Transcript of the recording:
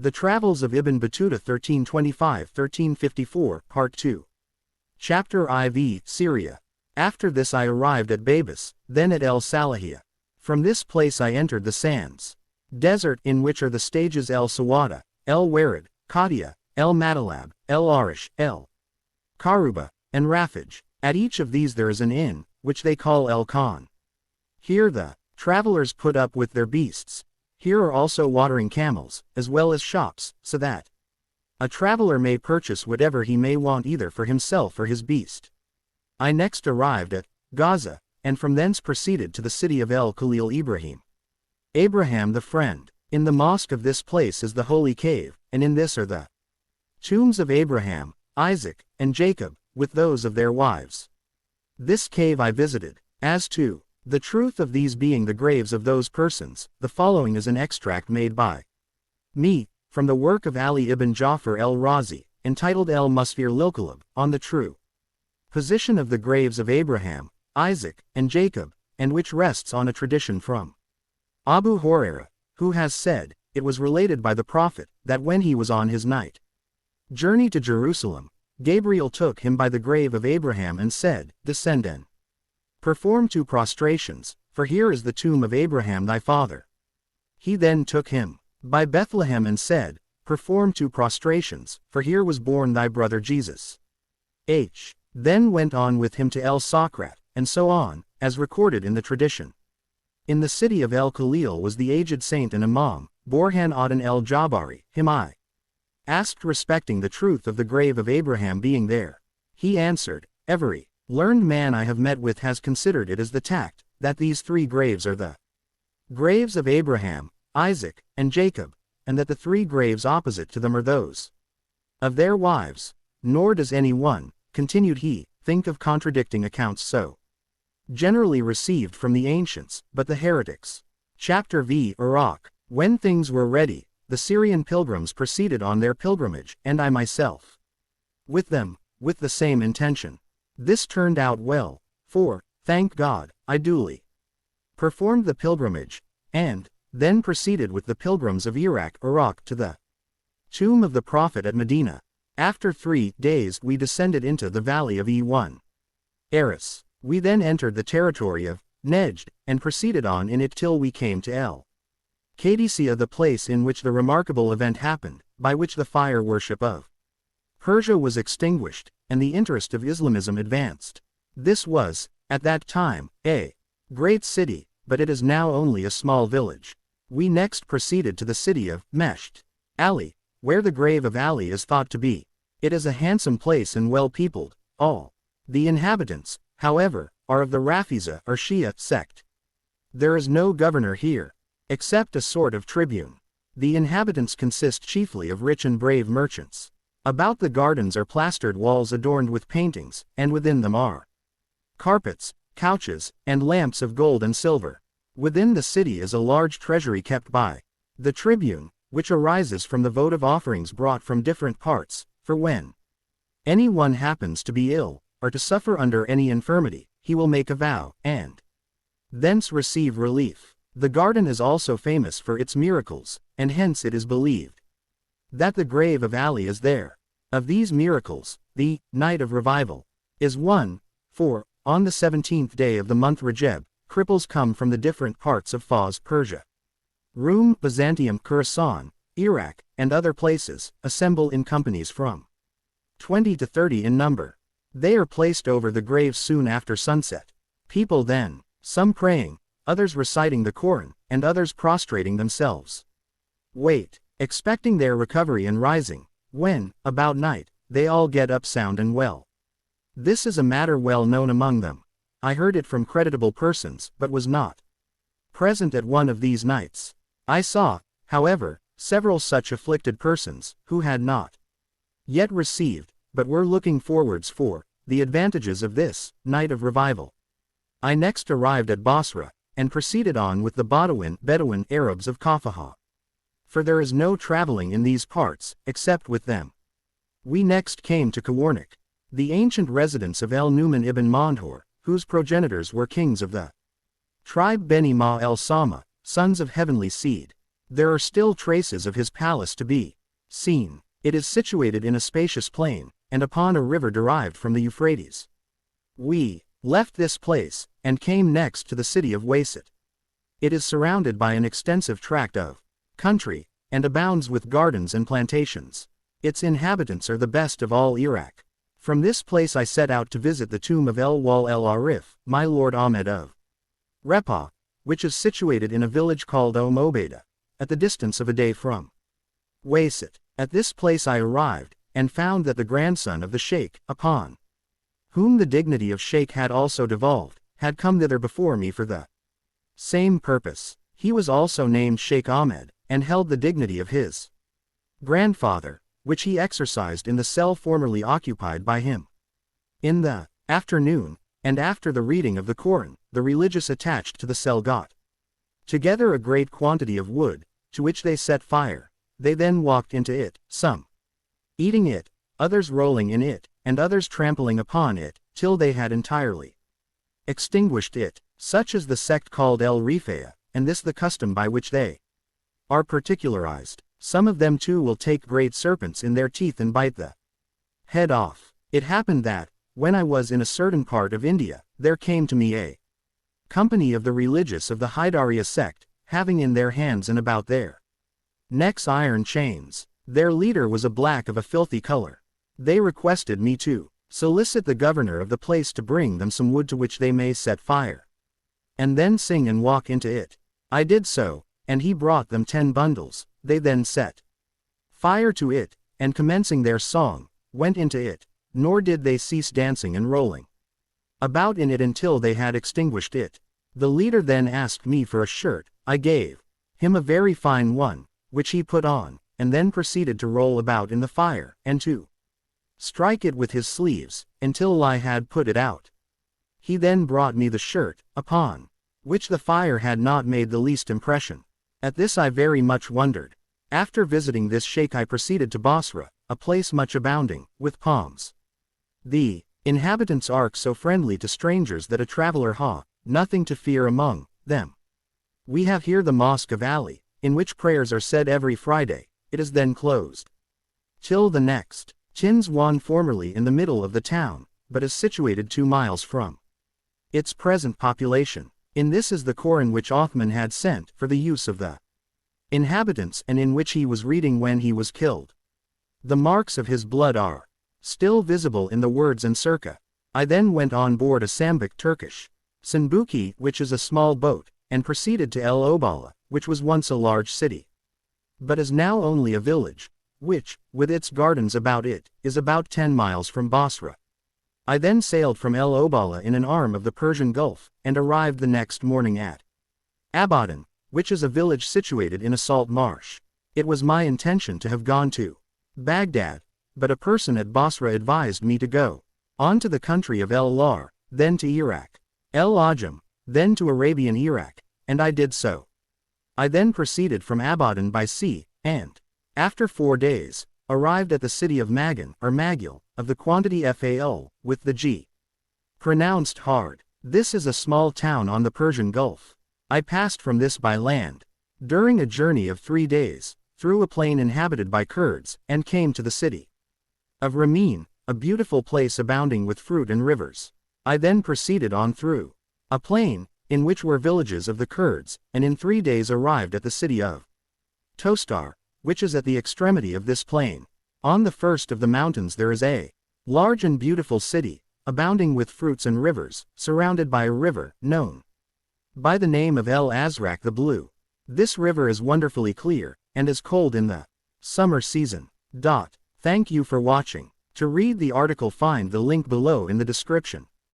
The Travels of Ibn Battuta 1325–1354, Part 2. Chapter IV, Syria. After this I arrived at Babas, then at El Salahiyah. From this place I entered the sands. Desert in which are the stages El Sawada, El Warid, Qadia, El Matalab, El Arish, El Karuba, and Rafij. At each of these there is an inn, which they call El Khan. Here the travelers put up with their beasts. Here are also watering camels, as well as shops, so that a traveler may purchase whatever he may want either for himself or his beast. I next arrived at Gaza, and from thence proceeded to the city of El Khalil Ibrahim. Abraham the friend. In the mosque of this place is the holy cave, and in this are the tombs of Abraham, Isaac, and Jacob, with those of their wives. This cave I visited. As to the truth of these being the graves of those persons, the following is an extract made by me, from the work of Ali ibn Ja'far el-Razi, entitled El-Musfir Lilkalab, on the true position of the graves of Abraham, Isaac, and Jacob, and which rests on a tradition from Abu Hurairah, who has said, it was related by the Prophet, that when he was on his night journey to Jerusalem, Gabriel took him by the grave of Abraham and said, Descend and perform 2 prostrations, for here is the tomb of Abraham thy father. He then took him by Bethlehem and said, Perform 2 prostrations, for here was born thy brother Jesus. Then went on with him to El Sokrat, and so on, as recorded in the tradition. In the city of El Khalil was the aged saint and Imam, Borhan Adan el-Jabari, him I asked respecting the truth of the grave of Abraham being there. He answered, Every learned man I have met with has considered it as the tact, that these 3 graves are the graves of Abraham, Isaac, and Jacob, and that the 3 graves opposite to them are those of their wives. Nor does any one, continued he, think of contradicting accounts so generally received from the ancients, but the heretics. Chapter V. Iraq. When things were ready, the Syrian pilgrims proceeded on their pilgrimage, and I myself with them, with the same intention. This turned out well, for, thank God, I duly performed the pilgrimage, and then proceeded with the pilgrims of Iraq to the tomb of the Prophet at Medina. After 3 days we descended into the valley of E1 Eris. We then entered the territory of Nejd, and proceeded on in it till we came to El Qadisiyah, the place in which the remarkable event happened, by which the fire worship of Persia was extinguished, and the interest of Islamism advanced. This was, at that time, a great city, but it is now only a small village. We next proceeded to the city of Mesht Ali, where the grave of Ali is thought to be. It is a handsome place and well peopled. All the inhabitants, however, are of the Rafiza or Shia sect. There is no governor here, except a sort of tribune. The inhabitants consist chiefly of rich and brave merchants. About the gardens are plastered walls adorned with paintings, and within them are carpets, couches, and lamps of gold and silver. Within the city is a large treasury kept by the tribune, which arises from the votive offerings brought from different parts, for when any one happens to be ill, or to suffer under any infirmity, he will make a vow, and thence receive relief. The garden is also famous for its miracles, and hence it is believed that the grave of Ali is there. Of these miracles, the night of revival is one, for, on the 17th day of the month Rajab, cripples come from the different parts of Fars, Persia, Rum, Byzantium, Khorasan, Iraq, and other places, assemble in companies from 20 to 30 in number. They are placed over the graves soon after sunset. People then, some praying, others reciting the Quran, and others prostrating themselves, wait, expecting their recovery and rising, when, about night, they all get up sound and well. This is a matter well known among them. I heard it from creditable persons, but was not present at one of these nights. I saw, however, several such afflicted persons, who had not yet received, but were looking forwards for, the advantages of this night of revival. I next arrived at Basra, and proceeded on with the Bedouin Arabs of Kafaha. For there is no traveling in these parts, except with them. We next came to Kawarnik, the ancient residence of El-Numan ibn Mandhor, whose progenitors were kings of the tribe Beni Ma el-Sama, sons of heavenly seed. There are still traces of his palace to be seen. It is situated in a spacious plain, and upon a river derived from the Euphrates. We left this place, and came next to the city of Wasit. It is surrounded by an extensive tract of country, and abounds with gardens and plantations. Its inhabitants are the best of all Iraq. From this place I set out to visit the tomb of El-Wal el-Arif, my lord Ahmed of Repah, which is situated in a village called Obeda, at the distance of a day from Wasit. At this place I arrived, and found that the grandson of the sheikh, upon whom the dignity of sheikh had also devolved, had come thither before me for the same purpose. He was also named Sheikh Ahmed, and held the dignity of his grandfather, which he exercised in the cell formerly occupied by him. In the afternoon, and after the reading of the Koran, the religious attached to the cell got together a great quantity of wood, to which they set fire. They then walked into it, some eating it, others rolling in it, and others trampling upon it, till they had entirely extinguished it. Such is the sect called El-Rifaya, and this the custom by which they are particularized. Some of them too will take great serpents in their teeth and bite the head off. It happened that, when I was in a certain part of India, there came to me a company of the religious of the Haidariya sect, having in their hands and about their necks iron chains. Their leader was a black of a filthy color. They requested me to solicit the governor of the place to bring them some wood to which they may set fire, and then sing and walk into it. I did so, and he brought them 10 bundles. They then set fire to it, and commencing their song, went into it, nor did they cease dancing and rolling about in it until they had extinguished it. The leader then asked me for a shirt. I gave him a very fine one, which he put on, and then proceeded to roll about in the fire, and to strike it with his sleeves, until I had put it out. He then brought me the shirt, upon which the fire had not made the least impression. At this I very much wondered. After visiting this sheikh I proceeded to Basra, a place much abounding with palms. The inhabitants are so friendly to strangers that a traveler ha nothing to fear among them. We have here the Mosque of Ali, in which prayers are said every Friday. It is then closed till the next. Chin's Wan formerly in the middle of the town, but is situated 2 miles from its present population. In this is the Koran which Othman had sent for the use of the inhabitants, and in which he was reading when he was killed. The marks of his blood are still visible in the words and circa. I then went on board a Sambik Turkish Sanbuki, which is a small boat, and proceeded to El Obala, which was once a large city, but is now only a village, which, with its gardens about it, is about 10 miles from Basra. I then sailed from El Obala in an arm of the Persian Gulf, and arrived the next morning at Abadan, which is a village situated in a salt marsh. It was my intention to have gone to Baghdad, but a person at Basra advised me to go on to the country of El-Lar, then to Iraq, El-Ajam, then to Arabian Iraq, and I did so. I then proceeded from Abadan by sea, and, after 4 days, arrived at the city of Magan, or Magil, of the quantity Fal, with the G pronounced hard. This is a small town on the Persian Gulf. I passed from this by land, during a journey of 3 days, through a plain inhabited by Kurds, and came to the city of Ramin, a beautiful place abounding with fruit and rivers. I then proceeded on through a plain, in which were villages of the Kurds, and in 3 days arrived at the city of Tostar, which is at the extremity of this plain. On the first of the mountains there is a large and beautiful city, abounding with fruits and rivers, surrounded by a river, known by the name of El Azraq the Blue. This river is wonderfully clear, and is cold in the summer season. Thank you for watching. To read the article find the link below in the description.